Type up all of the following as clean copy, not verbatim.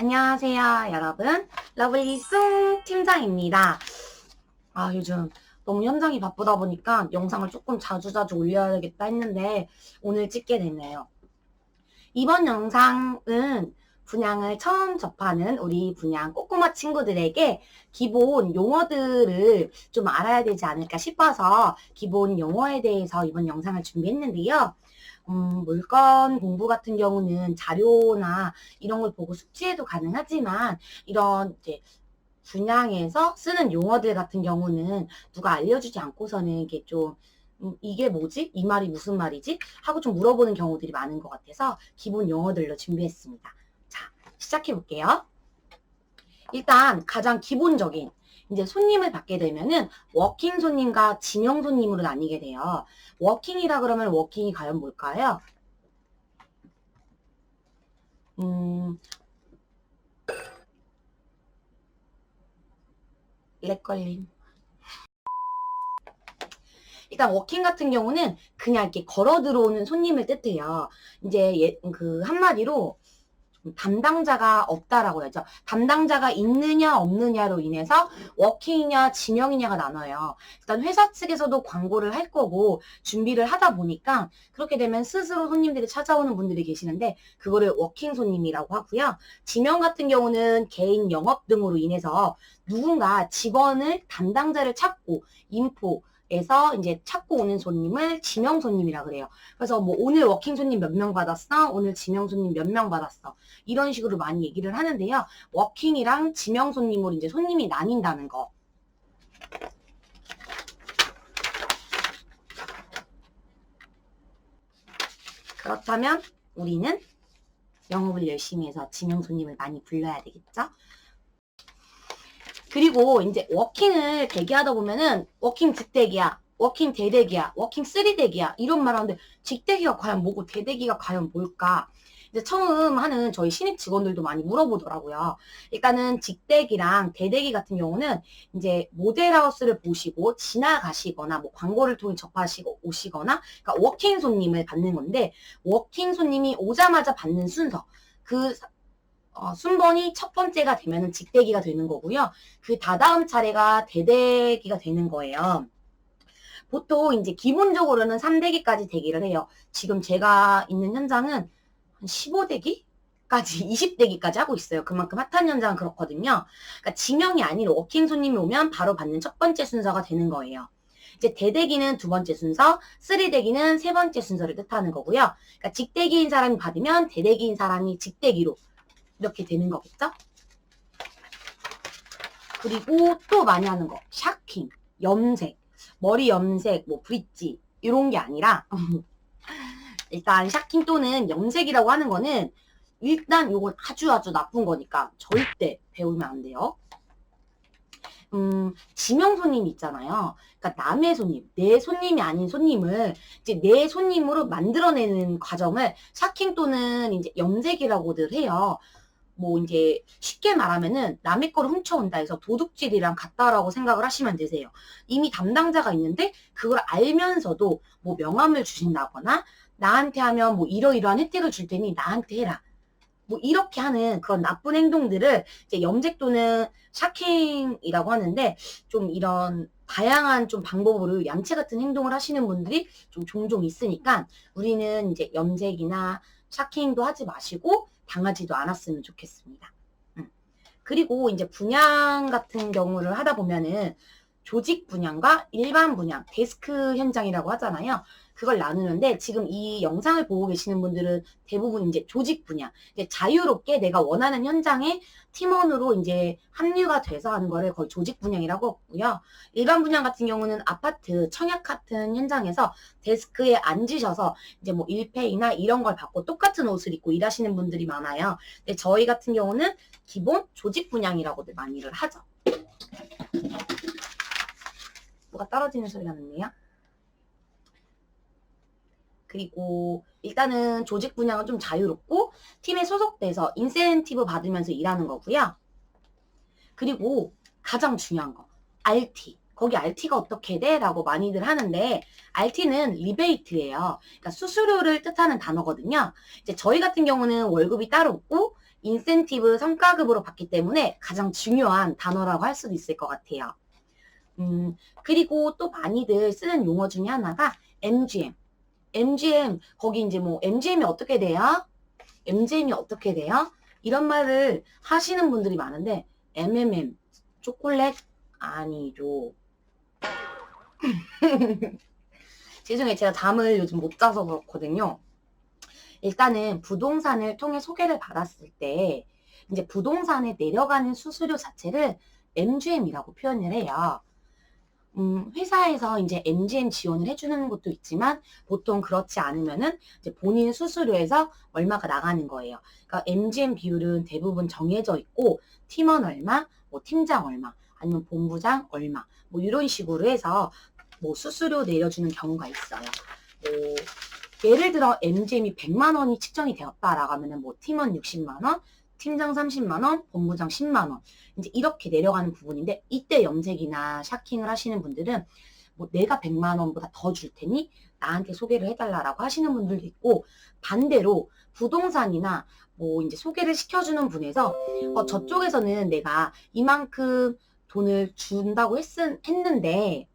안녕하세요, 여러분. 러블리송 팀장입니다. 요즘 너무 현장이 바쁘다 보니까 영상을 조금 자주자주 올려야겠다 했는데 오늘 찍게 됐네요. 이번 영상은 분양을 처음 접하는 우리 분양 꼬꼬마 친구들에게 기본 용어들을 좀 알아야 되지 않을까 싶어서 기본 용어에 대해서 이번 영상을 준비했는데요. 물건 공부 같은 경우는 자료나 이런 걸 보고 숙지해도 가능하지만 이런 이제 분양에서 쓰는 용어들 같은 경우는 누가 알려주지 않고서는 이게 좀 이게 뭐지? 이 말이 무슨 말이지? 하고 좀 물어보는 경우들이 많은 것 같아서 기본 용어들로 준비했습니다. 자, 시작해 볼게요. 일단 가장 기본적인 이제 손님을 받게 되면은 워킹 손님과 지명 손님으로 나뉘게 돼요. 워킹이라 그러면 워킹이 과연 뭘까요? 렉 걸림. 일단 워킹 같은 경우는 그냥 이렇게 걸어 들어오는 손님을 뜻해요. 이제 그 한마디로 담당자가 없다라고 하죠. 담당자가 있느냐 없느냐로 인해서 워킹이냐 지명이냐가 나눠요. 일단 회사 측에서도 광고를 할 거고 준비를 하다 보니까 그렇게 되면 스스로 손님들이 찾아오는 분들이 계시는데 그거를 워킹 손님이라고 하고요. 지명 같은 경우는 개인 영업 등으로 인해서 누군가 직원을 담당자를 찾고 인포에서 이제 찾고 오는 손님을 지명 손님이라 그래요. 그래서 뭐 오늘 워킹 손님 몇 명 받았어? 오늘 지명 손님 몇 명 받았어? 이런 식으로 많이 얘기를 하는데요. 워킹이랑 지명 손님으로 이제 손님이 나뉜다는 거. 그렇다면 우리는 영업을 열심히 해서 지명 손님을 많이 불러야 되겠죠? 그리고 이제 워킹을 대기하다 보면은 워킹 직대기야, 워킹 대대기야, 워킹 쓰리대기야 이런 말 하는데 직대기가 과연 뭐고 대대기가 과연 뭘까? 이제 처음 하는 저희 신입 직원들도 많이 물어보더라고요. 일단은 직대기랑 대대기 같은 경우는 이제 모델하우스를 보시고 지나가시거나 뭐 광고를 통해 접하시고 오시거나 그러니까 워킹 손님을 받는 건데 워킹 손님이 오자마자 받는 순서 그 순번이 첫 번째가 되면은 직대기가 되는 거고요. 그 다다음 차례가 대대기가 되는 거예요. 보통 이제 기본적으로는 3대기까지 대기를 해요. 지금 제가 있는 현장은 한 15대기까지, 20대기까지 하고 있어요. 그만큼 핫한 현장은 그렇거든요. 그러니까 지명이 아닌 워킹 손님이 오면 바로 받는 첫 번째 순서가 되는 거예요. 이제 대대기는 두 번째 순서, 쓰리대기는 세 번째 순서를 뜻하는 거고요. 그러니까 직대기인 사람이 받으면 대대기인 사람이 직대기로 이렇게 되는 거겠죠? 그리고 또 많이 하는 거 샤킹, 염색, 머리 염색, 뭐 브릿지 이런 게 아니라 일단 샤킹 또는 염색이라고 하는 거는 일단 요건 아주 나쁜 거니까 절대 배우면 안 돼요. 지명 손님 있잖아요. 그러니까 남의 손님, 내 손님이 아닌 손님을 이제 내 손님으로 만들어내는 과정을 샤킹 또는 이제 염색이라고들 해요. 뭐 이제 쉽게 말하면은 남의 거를 훔쳐온다 해서 도둑질이랑 같다라고 생각을 하시면 되세요. 이미 담당자가 있는데 그걸 알면서도 뭐 명함을 주신다거나 나한테 하면 뭐 이러이러한 혜택을 줄 테니 나한테 해라. 뭐 이렇게 하는 그런 나쁜 행동들을 이제 염색 또는 샤킹이라고 하는데 좀 이런 다양한 좀 방법으로 얌체 같은 행동을 하시는 분들이 좀 종종 있으니까 우리는 이제 염색이나 샤킹도 하지 마시고 당하지도 않았으면 좋겠습니다. 그리고 이제 분양 같은 경우를 하다 보면은 조직 분양과 일반 분양, 데스크 현장이라고 하잖아요. 그걸 나누는데 지금 이 영상을 보고 계시는 분들은 대부분 이제 조직 분양, 이제 자유롭게 내가 원하는 현장에 팀원으로 이제 합류가 돼서 하는 거를 거의 조직 분양이라고 하고요. 일반 분양 같은 경우는 아파트, 청약 같은 현장에서 데스크에 앉으셔서 이제 뭐 일페이나 이런 걸 받고 똑같은 옷을 입고 일하시는 분들이 많아요. 근데 저희 같은 경우는 기본 조직 분양이라고들 많이들 하죠. 뭐가 떨어지는 소리가 났네요. 그리고 일단은 조직 분양은 좀 자유롭고 팀에 소속돼서 인센티브 받으면서 일하는 거고요. 그리고 가장 중요한 거 RT. 거기 RT가 어떻게 돼? 라고 많이들 하는데 RT는 리베이트예요. 그러니까 수수료를 뜻하는 단어거든요. 이제 저희 같은 경우는 월급이 따로 없고 인센티브 성과급으로 받기 때문에 가장 중요한 단어라고 할 수도 있을 것 같아요. 그리고 또 많이들 쓰는 용어 중에 하나가 MGM. MGM, 거기 이제 뭐, MGM이 어떻게 돼요? MGM이 어떻게 돼요? 이런 말을 하시는 분들이 많은데, MMM, 초콜릿? 아니죠. 죄송해요. 제가 잠을 요즘 못 자서 그렇거든요. 일단은 부동산을 통해 소개를 받았을 때, 이제 부동산에 내려가는 수수료 자체를 MGM이라고 표현을 해요. 회사에서 이제 MGM 지원을 해주는 것도 있지만 보통 그렇지 않으면은 이제 본인 수수료에서 얼마가 나가는 거예요. 그러니까 MGM 비율은 대부분 정해져 있고 팀원 얼마, 뭐 팀장 얼마, 아니면 본부장 얼마, 뭐 이런 식으로 해서 뭐 수수료 내려주는 경우가 있어요. 뭐 예를 들어 MGM이 100만 원이 측정이 되었다라고 하면은 뭐 팀원 60만 원, 팀장 30만 원, 본부장 10만 원. 이제 이렇게 내려가는 부분인데 이때 염색이나 샤킹을 하시는 분들은 뭐 내가 100만 원보다 더 줄 테니 나한테 소개를 해달라고 하시는 분들도 있고 반대로 부동산이나 뭐 이제 소개를 시켜주는 분에서 저쪽에서는 내가 이만큼 돈을 준다고 했는데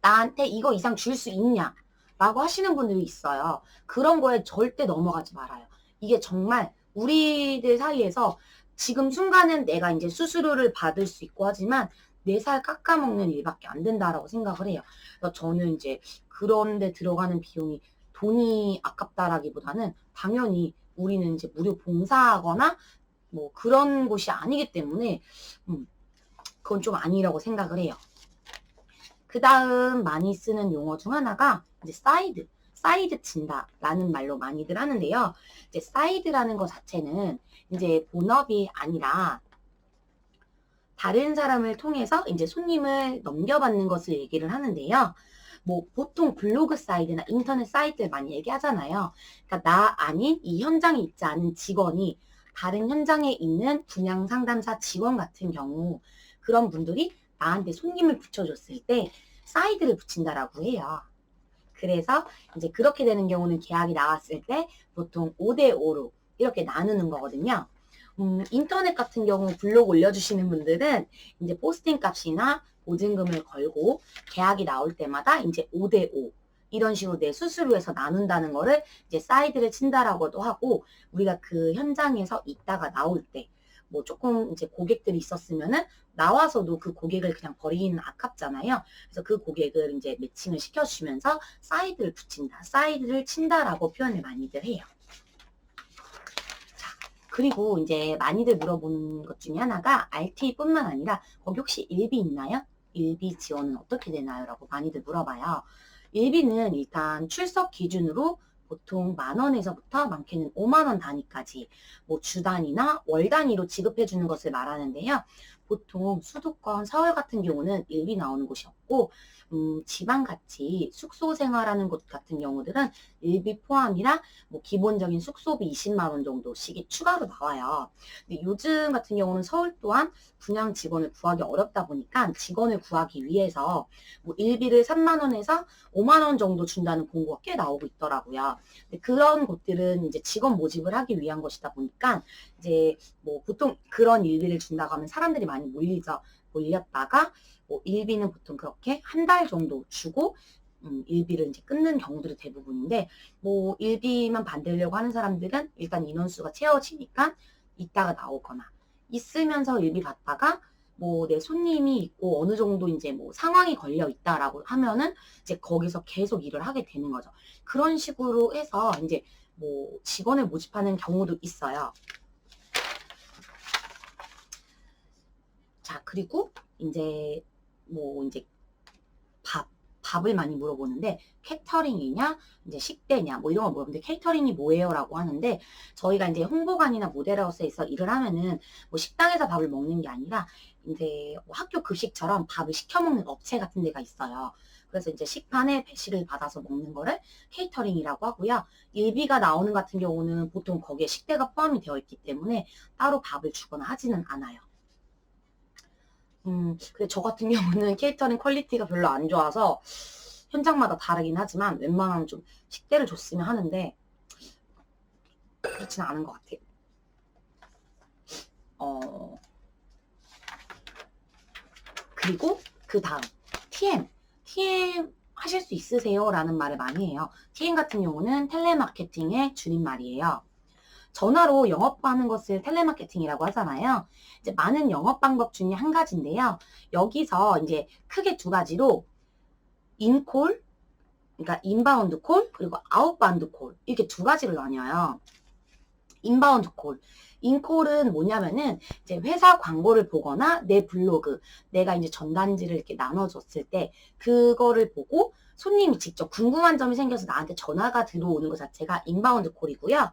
나한테 이거 이상 줄 수 있냐? 라고 하시는 분들이 있어요. 그런 거에 절대 넘어가지 말아요. 이게 정말 우리들 사이에서 지금 순간은 내가 이제 수수료를 받을 수 있고 하지만 내 살 깎아먹는 일밖에 안 된다라고 생각을 해요. 그래서 저는 이제 그런 데 들어가는 비용이 돈이 아깝다라기보다는 당연히 우리는 이제 무료 봉사하거나 뭐 그런 곳이 아니기 때문에 그건 좀 아니라고 생각을 해요. 그 다음 많이 쓰는 용어 중 하나가 이제 사이드 친다라는 말로 많이들 하는데요. 이제 사이드라는 것 자체는 이제 본업이 아니라 다른 사람을 통해서 이제 손님을 넘겨받는 것을 얘기를 하는데요. 뭐 보통 블로그 사이트나 인터넷 사이트를 많이 얘기하잖아요. 그러니까 나 아닌 이 현장에 있지 않은 직원이 다른 현장에 있는 분양 상담사 직원 같은 경우 그런 분들이 나한테 손님을 붙여줬을 때 사이드를 붙인다라고 해요. 그래서 이제 그렇게 되는 경우는 계약이 나왔을 때 보통 5대5로 이렇게 나누는 거거든요. 인터넷 같은 경우 블로그 올려주시는 분들은 이제 포스팅 값이나 보증금을 걸고 계약이 나올 때마다 이제 5대5 이런 식으로 내 수수료에서 나눈다는 거를 이제 사이드를 친다라고도 하고 우리가 그 현장에서 있다가 나올 때 뭐 조금 이제 고객들이 있었으면은 나와서도 그 고객을 그냥 버리기는 아깝잖아요. 그래서 그 고객을 이제 매칭을 시켜주면서 사이드를 붙인다, 사이드를 친다라고 표현을 많이들 해요. 자, 그리고 이제 많이들 물어보는 것 중에 하나가 RT뿐만 아니라 거기 혹시 일비 있나요? 일비 지원은 어떻게 되나요? 라고 많이들 물어봐요. 일비는 일단 출석 기준으로 보통 10,000원에서부터 많게는 50,000원 단위까지 뭐 주 단위나 월 단위로 지급해 주는 것을 말하는데요. 보통 수도권 서울 같은 경우는 일비 나오는 곳이 없고 지방같이 숙소 생활하는 곳 같은 경우들은 일비 포함이라 뭐 기본적인 숙소비 20만 원 정도씩이 추가로 나와요. 근데 요즘 같은 경우는 서울 또한 분양 직원을 구하기 어렵다 보니까 직원을 구하기 위해서 뭐 일비를 3만 원에서 5만 원 정도 준다는 공고가 꽤 나오고 있더라고요. 근데 그런 곳들은 이제 직원 모집을 하기 위한 것이다 보니까 이제 뭐 보통 그런 일비를 준다고 하면 사람들이 많이 몰렸다가 뭐 일비는 보통 그렇게 한 달 정도 주고 일비를 이제 끊는 경우들이 대부분인데 뭐 일비만 받으려고 하는 사람들은 일단 인원수가 채워지니까 이따가 나오거나 있으면서 일비 받다가 뭐 내 손님이 있고 어느 정도 이제 뭐 상황이 걸려 있다라고 하면은 이제 거기서 계속 일을 하게 되는 거죠. 그런 식으로 해서 이제 뭐 직원을 모집하는 경우도 있어요. 자, 그리고 이제 뭐 이제 밥을 많이 물어보는데 캐터링이냐 이제 식대냐 뭐 이런 거 물어보는데 케이터링이 뭐예요라고 하는데 저희가 이제 홍보관이나 모델하우스에서 일을 하면은 뭐 식당에서 밥을 먹는 게 아니라 이제 뭐 학교 급식처럼 밥을 시켜 먹는 업체 같은 데가 있어요. 그래서 이제 식판에 배식을 받아서 먹는 거를 케이터링이라고 하고요. 일비가 나오는 같은 경우는 보통 거기에 식대가 포함이 되어 있기 때문에 따로 밥을 주거나 하지는 않아요. 근데 저 같은 경우는 케이터링 퀄리티가 별로 안 좋아서 현장마다 다르긴 하지만 웬만하면 좀 식대를 줬으면 하는데 그렇지는 않은 것 같아요. 그리고 그 다음 TM 하실 수 있으세요? 라는 말을 많이 해요. TM 같은 경우는 텔레마케팅의 줄임말이에요. 전화로 영업하는 것을 텔레마케팅이라고 하잖아요. 이제 많은 영업 방법 중에 한 가지인데요. 여기서 이제 크게 두 가지로 인콜, 그러니까 인바운드 콜, 그리고 아웃바운드 콜, 이렇게 두 가지로 나뉘어요. 인바운드 콜. 인콜은 뭐냐면은 이제 회사 광고를 보거나 내 블로그, 내가 이제 전단지를 이렇게 나눠줬을 때 그거를 보고 손님이 직접 궁금한 점이 생겨서 나한테 전화가 들어오는 것 자체가 인바운드 콜이고요.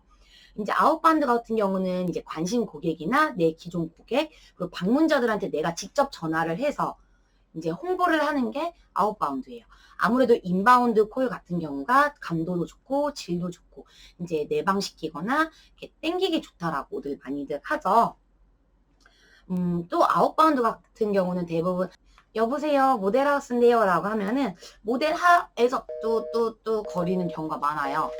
이제 아웃바운드 같은 경우는 이제 관심 고객이나 내 기존 고객, 그리고 방문자들한테 내가 직접 전화를 해서 이제 홍보를 하는 게 아웃바운드예요. 아무래도 인바운드 콜 같은 경우가 감도도 좋고 질도 좋고 이제 내방시키거나 이렇게 땡기기 좋다라고들 많이들 하죠. 또 아웃바운드 같은 경우는 대부분 여보세요 모델하우스인데요 라고 하면은 모델하에서 뚜뚜뚜 거리는 경우가 많아요.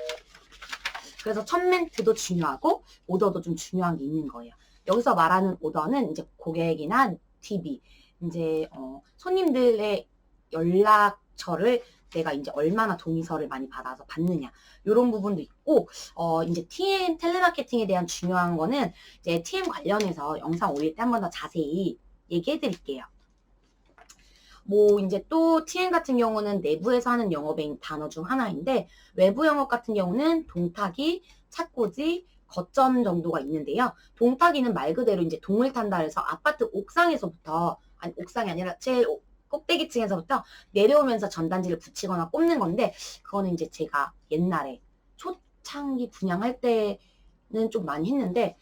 그래서 첫 멘트도 중요하고 오더도 좀 중요한 게 있는 거예요. 여기서 말하는 오더는 이제 고객이나 DB, 이제 손님들의 연락처를 내가 이제 얼마나 동의서를 많이 받아서 받느냐 이런 부분도 있고 이제 TM 텔레마케팅에 대한 중요한 거는 이제 TM 관련해서 영상 올릴 때 한 번 더 자세히 얘기해 드릴게요. 뭐 이제 또 TM 같은 경우는 내부에서 하는 영업의 단어 중 하나인데 외부 영업 같은 경우는 동타기, 착고지, 거점 정도가 있는데요. 동타기는 말 그대로 이제 동을 탄다 해서 아파트 옥상에서부터 아니 옥상이 아니라 제일 꼭대기층에서부터 내려오면서 전단지를 붙이거나 꼽는 건데 그거는 이제 제가 옛날에 초창기 분양할 때는 좀 많이 했는데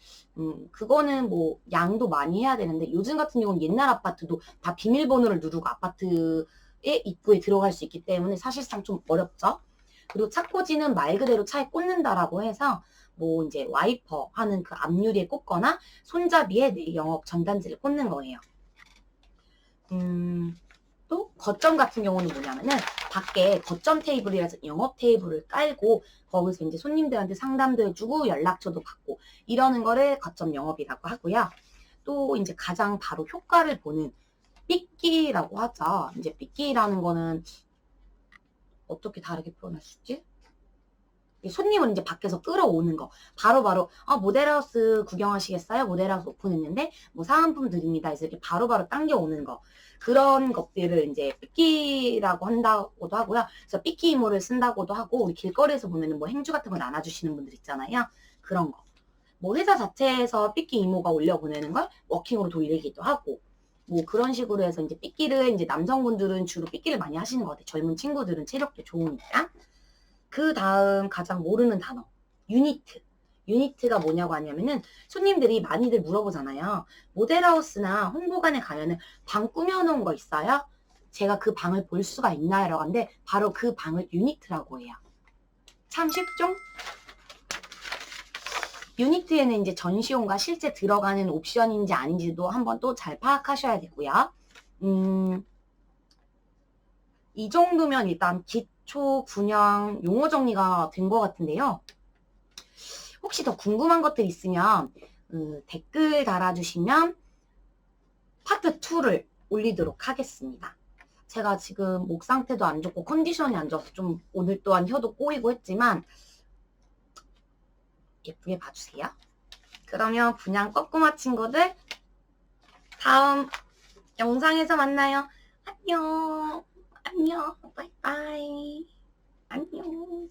그거는 뭐 양도 많이 해야 되는데 요즘 같은 경우는 옛날 아파트도 다 비밀번호를 누르고 아파트의 입구에 들어갈 수 있기 때문에 사실상 좀 어렵죠. 그리고 착고지는 말 그대로 차에 꽂는다라고 해서 뭐 이제 와이퍼 하는 그 앞유리에 꽂거나 손잡이에 내 영업 전단지를 꽂는 거예요. 또 거점 같은 경우는 뭐냐면은 밖에 거점 테이블이라서 영업 테이블을 깔고 거기서 이제 손님들한테 상담도 해주고 연락처도 받고 이러는 거를 거점 영업이라고 하고요. 또 이제 가장 바로 효과를 보는 삐끼라고 하죠. 이제 삐끼라는 거는 어떻게 다르게 표현할 수 있지? 손님을 이제 밖에서 끌어오는 거. 바로바로, 모델하우스 구경하시겠어요? 모델하우스 오픈했는데, 뭐 사은품 드립니다. 해서 이렇게 바로바로 당겨오는 거. 그런 것들을 이제 삐끼라고 한다고도 하고요. 그래서 삐끼 이모를 쓴다고도 하고, 우리 길거리에서 보면은 뭐 행주 같은 거 나눠주시는 분들 있잖아요. 그런 거. 뭐 회사 자체에서 삐끼 이모가 올려보내는 걸 워킹으로 돌리기도 하고, 뭐 그런 식으로 해서 이제 삐끼를 이제 남성분들은 주로 삐끼를 많이 하시는 것 같아요. 젊은 친구들은 체력도 좋으니까. 그 다음 가장 모르는 단어 유니트. 유니트가 뭐냐고 하냐면은 손님들이 많이들 물어보잖아요. 모델하우스나 홍보관에 가면은 방 꾸며놓은 거 있어요? 제가 그 방을 볼 수가 있나요? 라고 하는데 바로 그 방을 유니트라고 해요. 참 쉽죠? 유니트에는 이제 전시용과 실제 들어가는 옵션인지 아닌지도 한번 또 잘 파악하셔야 되고요. 이 정도면 일단 기초 분양 용어 정리가 된 것 같은데요. 혹시 더 궁금한 것들 있으면 댓글 달아주시면 파트 2를 올리도록 하겠습니다. 제가 지금 목 상태도 안 좋고 컨디션이 안 좋아서 좀 오늘 또한 혀도 꼬이고 했지만 예쁘게 봐주세요. 그러면 분양 꺾고마 친구들 다음 영상에서 만나요. 안녕. 안녕. 바이바이. 안녕.